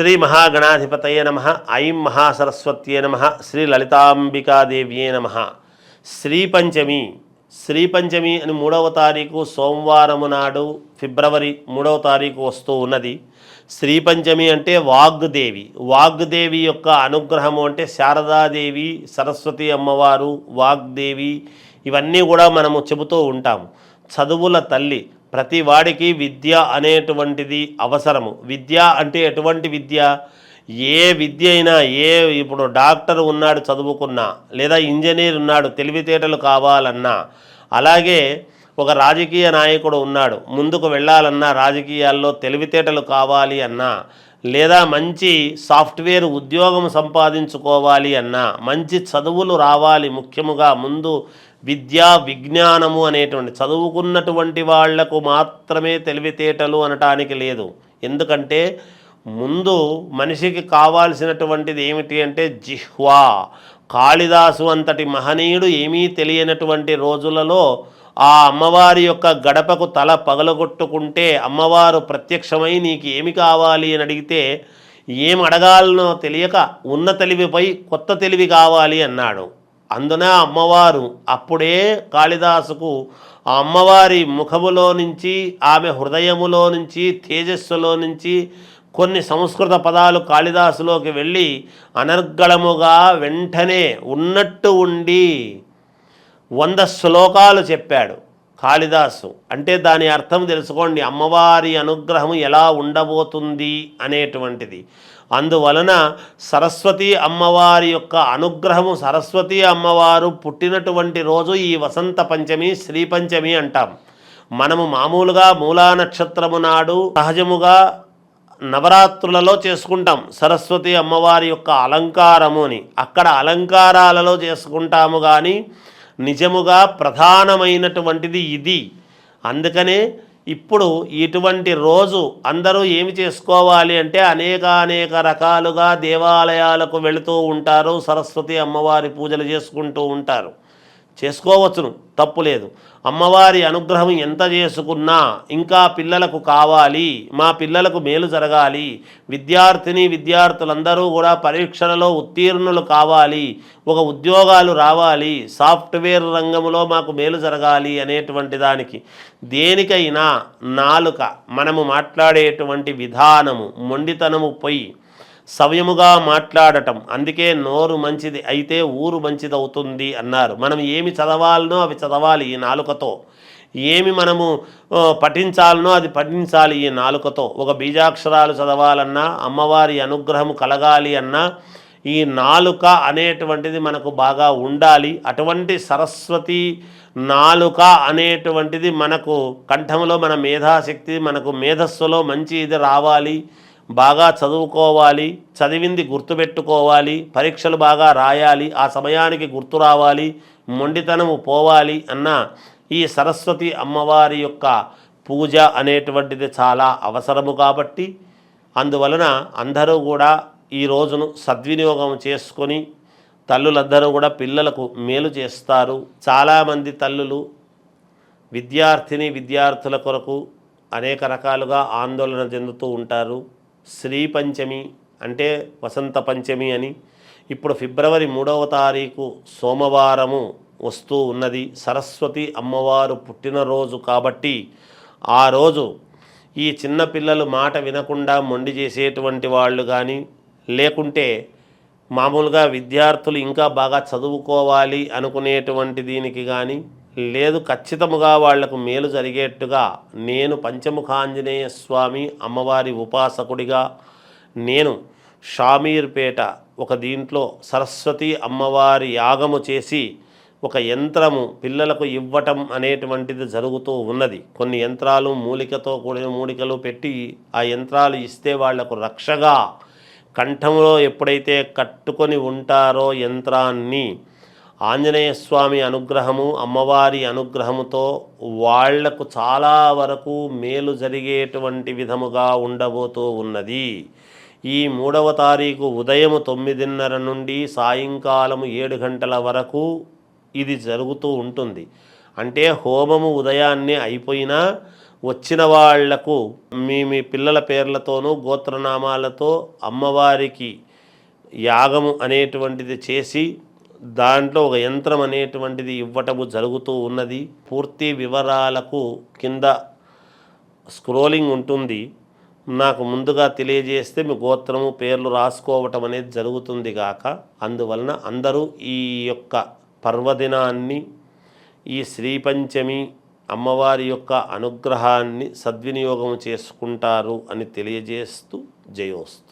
శ్రీ మహాగణాధిపతయ నమ. ఐం మహాసరస్వత్యే నమ. శ్రీ లలితాంబికాదేవ్యే నమ. శ్రీ పంచమి అని 3వ తారీఖు సోమవారము నాడు ఫిబ్రవరి 3వ తారీఖు వస్తూ ఉన్నది. శ్రీ పంచమి అంటే వాగ్దేవి యొక్క అనుగ్రహము, అంటే శారదాదేవి, సరస్వతి అమ్మవారు, వాగ్దేవి, ఇవన్నీ కూడా మనము చెబుతూ ఉంటాము. చదువుల తల్లి. ప్రతి వాడికి విద్య అనేటువంటిది అవసరము. విద్య అంటే ఎటువంటి విద్య? ఏ విద్య అయినా, ఇప్పుడు డాక్టర్ ఉన్నాడు చదువుకున్నా, లేదా ఇంజనీర్ ఉన్నాడు తెలివితేటలు కావాలన్నా, అలాగే ఒక రాజకీయ నాయకుడు ఉన్నాడు ముందుకు వెళ్ళాలన్నా, రాజకీయాల్లో తెలివితేటలు కావాలి అన్నా, లేదా మంచి సాఫ్ట్వేర్ ఉద్యోగం సంపాదించుకోవాలి అన్నా, మంచి చదువులు రావాలి, ముఖ్యముగా ముందు విద్యా విజ్ఞానము అనేటువంటి చదువుకున్నటువంటి వాళ్లకు మాత్రమే తెలివితేటలు అనటానికి లేదు. ఎందుకంటే ముందు మనిషికి కావాల్సినటువంటిది ఏమిటి అంటే జిహ్వా. కాళిదాసు అంతటి మహనీయుడు ఏమీ తెలియనటువంటి రోజులలో ఆ అమ్మవారి యొక్క గడపకు తల పగలగొట్టుకుంటే అమ్మవారు ప్రత్యక్షమై నీకు ఏమి కావాలి అని అడిగితే ఏం అడగాలనో తెలియక ఉన్న తెలివిపై కొత్త తెలివి కావాలి అన్నాడు. అందున అమ్మవారు అప్పుడే కాళిదాసుకు ఆ అమ్మవారి ముఖములో నుంచి, ఆమె హృదయములో నుంచి, తేజస్సులో నుంచి కొన్ని సంస్కృత పదాలు కాళిదాసులోకి వెళ్ళి అనర్గళముగా వెంటనే ఉన్నట్టు ఉండి 100 శ్లోకాలు చెప్పాడు కాళిదాసు. అంటే దాని అర్థం తెలుసుకోండి, అమ్మవారి అనుగ్రహం ఎలా ఉండబోతుంది అనేటువంటిది. అందువలన సరస్వతి అమ్మవారి యొక్క అనుగ్రహము, సరస్వతి అమ్మవారు పుట్టినటువంటి రోజు ఈ వసంత పంచమి, శ్రీ పంచమి అంటాం. మనము మామూలుగా మూలా నక్షత్రము నాడు సహజముగా నవరాత్రులలో చేసుకుంటాం సరస్వతి అమ్మవారి యొక్క అలంకారము అని. అక్కడ అలంకారాలలో చేసుకుంటాము, కానీ నిజముగా ప్రధానమైనటువంటిది ఇది. అందుకనే ఇప్పుడు ఇటువంటి రోజు అందరూ ఏమి చేసుకోవాలి అంటే అనేక రకాలుగా దేవాలయాలకు వెళుతూ ఉంటారు, సరస్వతి అమ్మవారి పూజలు చేసుకుంటూ ఉంటారు. చేసుకోవచ్చును, తప్పు లేదు. అమ్మవారి అనుగ్రహం ఎంత చేసుకున్నా ఇంకా పిల్లలకు కావాలి, మా పిల్లలకు మేలు జరగాలి, విద్యార్థులందరూ కూడా పరీక్షలలో ఉత్తీర్ణులు కావాలి, ఒక ఉద్యోగాలు రావాలి, సాఫ్ట్వేర్ రంగంలో మాకు మేలు జరగాలి అనేటువంటి దానికి దేనికైనా నాలుక, మనము మాట్లాడేటువంటి విధానము, మొండితనము పోయి సవ్యముగా మాట్లాడటం. అందుకే నోరు మంచిది అయితే ఊరు మంచిదవుతుంది అన్నారు. మనం ఏమి చదవాలనో అవి చదవాలి ఈ నాలుకతో, ఏమి మనము పఠించాలనో అది పఠించాలి ఈ నాలుకతో. ఒక బీజాక్షరాలు చదవాలన్నా, అమ్మవారి అనుగ్రహము కలగాలి అన్నా ఈ నాలుక అనేటువంటిది మనకు బాగా ఉండాలి. అటువంటి సరస్వతి నాలుక అనేటువంటిది మనకు కంఠంలో, మన మేధాశక్తి, మనకు మేధస్సులో మంచి ఇది రావాలి, బాగా చదువుకోవాలి, చదివింది గుర్తుపెట్టుకోవాలి, పరీక్షలు బాగా రాయాలి, ఆ సమయానికి గుర్తు రావాలి, మొండితనము పోవాలి అన్న ఈ సరస్వతి అమ్మవారి యొక్క పూజ అనేటువంటిది చాలా అవసరము. కాబట్టి అందువలన అందరూ కూడా ఈ రోజును సద్వినియోగం చేసుకొని తల్లులందరూ కూడా పిల్లలకు మేలు చేస్తారు. చాలామంది తల్లులు విద్యార్థుల కొరకు అనేక రకాలుగా ఆందోళన చెందుతూ ఉంటారు. శ్రీ పంచమి అంటే వసంత పంచమి అని. ఇప్పుడు ఫిబ్రవరి 3వ తారీఖు సోమవారము వస్తూ ఉన్నది. సరస్వతి అమ్మవారు పుట్టినరోజు కాబట్టి ఆ రోజు ఈ చిన్నపిల్లలు మాట వినకుండా మొండి చేసేటువంటి వాళ్ళు కానీ, లేకుంటే మామూలుగా విద్యార్థులు ఇంకా బాగా చదువుకోవాలి అనుకునేటువంటి దీనికి కానీ లేదు, ఖచ్చితముగా వాళ్లకు మేలు జరిగేట్టుగా నేను పంచముఖాంజనేయ స్వామి అమ్మవారి ఉపాసకుడిగా నేను షామీర్పేట ఒక దీంట్లో సరస్వతి అమ్మవారి యాగము చేసి ఒక యంత్రము పిల్లలకు ఇవ్వటం అనేటువంటిది జరుగుతూ ఉన్నది. కొన్ని యంత్రాలు మూలికతో కూడిన మూలికలు పెట్టి ఆ యంత్రాలు ఇస్తే వాళ్లకు రక్షగా కంఠంలో ఎప్పుడైతే కట్టుకొని ఉంటారో యంత్రాన్ని, ఆంజనేయ స్వామి అనుగ్రహము, అమ్మవారి అనుగ్రహముతో వాళ్లకు చాలా వరకు మేలు జరిగేటువంటి విధముగా ఉండబోతూ ఉన్నది. ఈ 3వ తారీఖు ఉదయం 9:30 నుండి సాయంకాలం 7 గంటల వరకు ఇది జరుగుతూ ఉంటుంది. అంటే హోమము ఉదయాన్నే అయిపోయినా వచ్చిన వాళ్లకు మీ పిల్లల పేర్లతోనూ గోత్రనామాలతో అమ్మవారికి యాగము అనేటువంటిది చేసి దాంట్లో ఒక యంత్రం అనేటువంటిది ఇవ్వటము జరుగుతూ ఉన్నది. పూర్తి వివరాలకు కింద స్క్రోలింగ్ ఉంటుంది, నాకు ముందుగా తెలియజేస్తే మీ గోత్రము పేర్లు రాసుకోవటం అనేది జరుగుతుంది గాక. అందువలన అందరూ ఈ యొక్క పర్వదినాన్ని, ఈ శ్రీ పంచమి అమ్మవారి యొక్క అనుగ్రహాన్ని సద్వినియోగం చేసుకుంటారు అని తెలియజేస్తూ జయోస్తు.